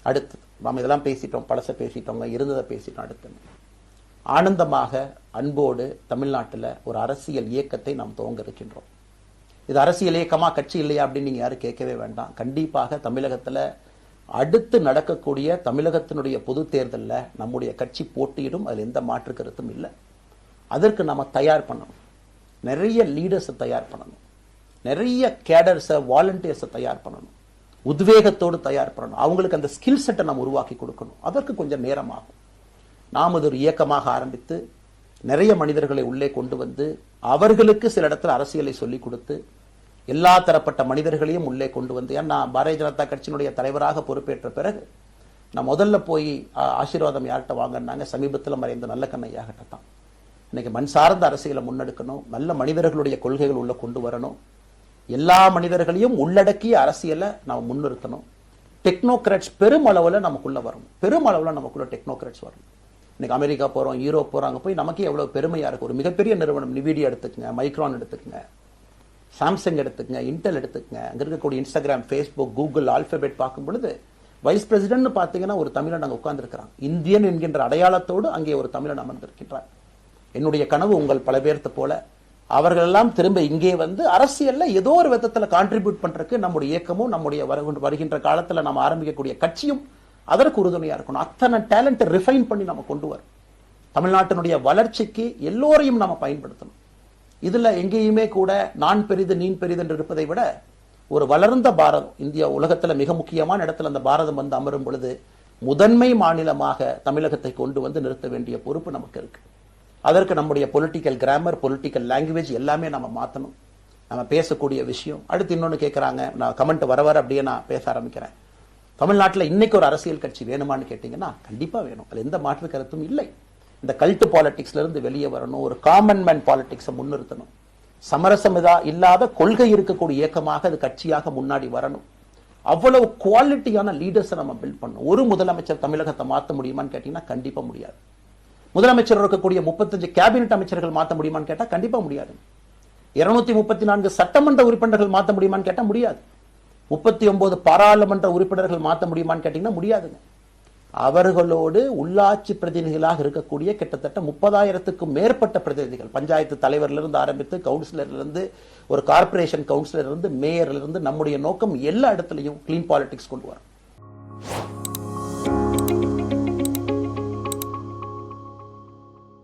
அடுத்து நாம் இதெல்லாம் பேசிட்டோம், பழச பேசிட்டோங்க, இருந்ததை பேசிட்டோம். அடுத்து ஆனந்தமாக அன்போடு தமிழ்நாட்டில் ஒரு அரசியல் இயக்கத்தை நாம் துவங்க இருக்கின்றோம். இது அரசியல் இயக்கமா, கட்சி இல்லையா அப்படின்னு நீங்க யாரும் கேட்கவே வேண்டாம். கண்டிப்பாக தமிழகத்தில் அடுத்து நடக்கக்கூடிய தமிழகத்தினுடைய பொது தேர்தலில் நம்முடைய கட்சி போட்டியிடும், அதில் எந்த மாற்று கருத்தும் இல்லை. அதற்கு நம்ம தயார் பண்ணணும். நிறைய லீடர்ஸை தயார் பண்ணணும், நிறைய கேடர்ஸை, வாலண்டியர்ஸை தயார் பண்ணணும், உத்வேகத்தோடு தயார் பண்ணணும். அவங்களுக்கு அந்த ஸ்கில் செட்டை நம்ம உருவாக்கி கொடுக்கணும். அதற்கு கொஞ்சம் நேரம் ஆகும். நாம் அது ஒரு இயக்கமாக ஆரம்பித்து நிறைய மனிதர்களை உள்ளே கொண்டு வந்து அவர்களுக்கு சில இடத்துல அரசியலை சொல்லிக் கொடுத்து எல்லா தரப்பட்ட மனிதர்களையும் உள்ளே கொண்டு வந்து, ஏன்னா பாரதிய ஜனதா கட்சியினுடைய தலைவராக பொறுப்பேற்ற பிறகு நான் முதல்ல போய் ஆசீர்வாதம் யார்கிட்ட வாங்கினாங்க, சமீபத்தில் மறைந்த நல்ல கண்ணையா கிட்ட தான். இன்னைக்கு மண் சார்ந்த அரசியலை முன்னெடுக்கணும், நல்ல மனிதர்களுடைய கொள்கைகள் உள்ள கொண்டு வரணும், எல்லா மனிதர்களையும் உள்ளடக்கிய அரசியலை நாம் முன்னிறுத்தணும். டெக்னோக்ராட்ஸ் பெருமளவில் நமக்குள்ள வரணும், பெருமளவில் நமக்குள்ள டெக்னோக்ராட்ஸ் வரணும். இன்னைக்கு அமெரிக்கா போறோம், யூரோப் போறோம், அங்கே போய் நமக்கே எவ்வளவு பெருமையா இருக்கு. ஒரு மிகப்பெரிய நிறுவனம் நிவிடியா எடுத்துக்கங்க, மைக்ரான் எடுத்துக்கங்க, சாம்சங் எடுத்துக்கங்க, இன்டெல் எடுத்துக்கங்க, அங்க இருக்கக்கூடிய இன்ஸ்டாகிராம், ஃபேஸ்புக், கூகுள், ஆல்பபெட் பார்க்கும் பொழுது வைஸ் பிரசிடென்ட் பார்த்தீங்கன்னா ஒரு தமிழன் அங்கே உட்கார்ந்து இருக்கிறான். இந்தியன் என்கின்ற அடையாளத்தோடு அங்கே ஒரு தமிழன் அமர்ந்திருக்கின்றார். என்னுடைய கனவு உங்கள் பல பேர்த்த போல அவர்கள் எல்லாம் திரும்ப இங்கே வந்து அரசியல்ல ஏதோ ஒரு விதத்துல கான்ட்ரிபியூட் பண்றதுக்கு நம்முடைய இயக்கமும் நம்முடைய வருகின்ற காலத்துல நம்ம ஆரம்பிக்கக்கூடிய கட்சியும் அதற்கு உறுதுணையா இருக்கணும். அத்தனை டேலண்ட்டை ரிஃபைன் பண்ணி நம்ம கொண்டு வரும். தமிழ்நாட்டினுடைய வளர்ச்சிக்கு எல்லோரையும் நம்ம பயன்படுத்தணும். இதுல எங்கேயுமே கூட நான் பெரிது நீன் பெரிது என்று இருப்பதை விட ஒரு வளர்ந்த பாரதம், இந்தியா உலகத்துல மிக முக்கியமான இடத்துல அந்த பாரதம் வந்து அமரும் பொழுது முதன்மை மாநிலமாக தமிழகத்தை கொண்டு வந்து நிறுத்த வேண்டிய பொறுப்பு நமக்கு இருக்கு. அதற்கு நம்முடைய பொலிட்டிக்கல் கிராமர், பொலிட்டிக்கல் லாங்குவேஜ் எல்லாமே நம்ம மாற்றணும். நம்ம பேசக்கூடிய விஷயம். அடுத்து இன்னொன்று கேட்குறாங்க, நான் கமெண்ட் வர அப்படியே நான் பேச ஆரம்பிக்கிறேன். தமிழ்நாட்டில் இன்னைக்கு ஒரு அரசியல் கட்சி வேணுமான்னு கேட்டீங்கன்னா கண்டிப்பாக வேணும், அதில் எந்த மாற்று கருத்தும் இல்லை. இந்த கல்ட்டு பாலிடிக்ஸ்ல இருந்து வெளியே வரணும், ஒரு காமன் மேன் பாலிடிக்ஸை முன்னிறுத்தணும், சமரசம் இல்லாத கொள்கை இருக்கக்கூடிய இயக்கமாக அது கட்சியாக முன்னாடி வரணும். அவ்வளவு குவாலிட்டியான லீடர்ஸை நம்ம பில்ட் பண்ணணும். ஒரு முதலமைச்சர் தமிழகத்தை மாற்ற முடியுமான்னு கேட்டீங்கன்னா கண்டிப்பாக முடியாது. முதலமைச்சர் இருக்கக்கூடிய 35 கேபினெட் அமைச்சர்கள் மாற்ற முடியுமான்னு கேட்டா கண்டிப்பா முடியாது. 234 சட்டமன்ற உறுப்பினர்கள் மாற்ற முடியுமான்னு கேட்டா முடியாது. 39 பாராளுமன்ற உறுப்பினர்கள் மாற்ற முடியுமான்னு கேட்டீங்கன்னா முடியாதுங்க. அவர்களோடு உள்ளாட்சி பிரதிநிதிகளாக இருக்கக்கூடிய கிட்டத்தட்ட 30,000க்கும் மேற்பட்ட பிரதிநிதிகள், பஞ்சாயத்து தலைவர்ல இருந்து ஆரம்பித்து கவுன்சிலர்ல இருந்து ஒரு கார்பரேஷன் கவுன்சிலர் இருந்து மேயர்ல இருந்து, நம்முடைய நோக்கம் எல்லா இடத்துலையும் கிளீன் பாலிடிக்ஸ் கொண்டு வரும்.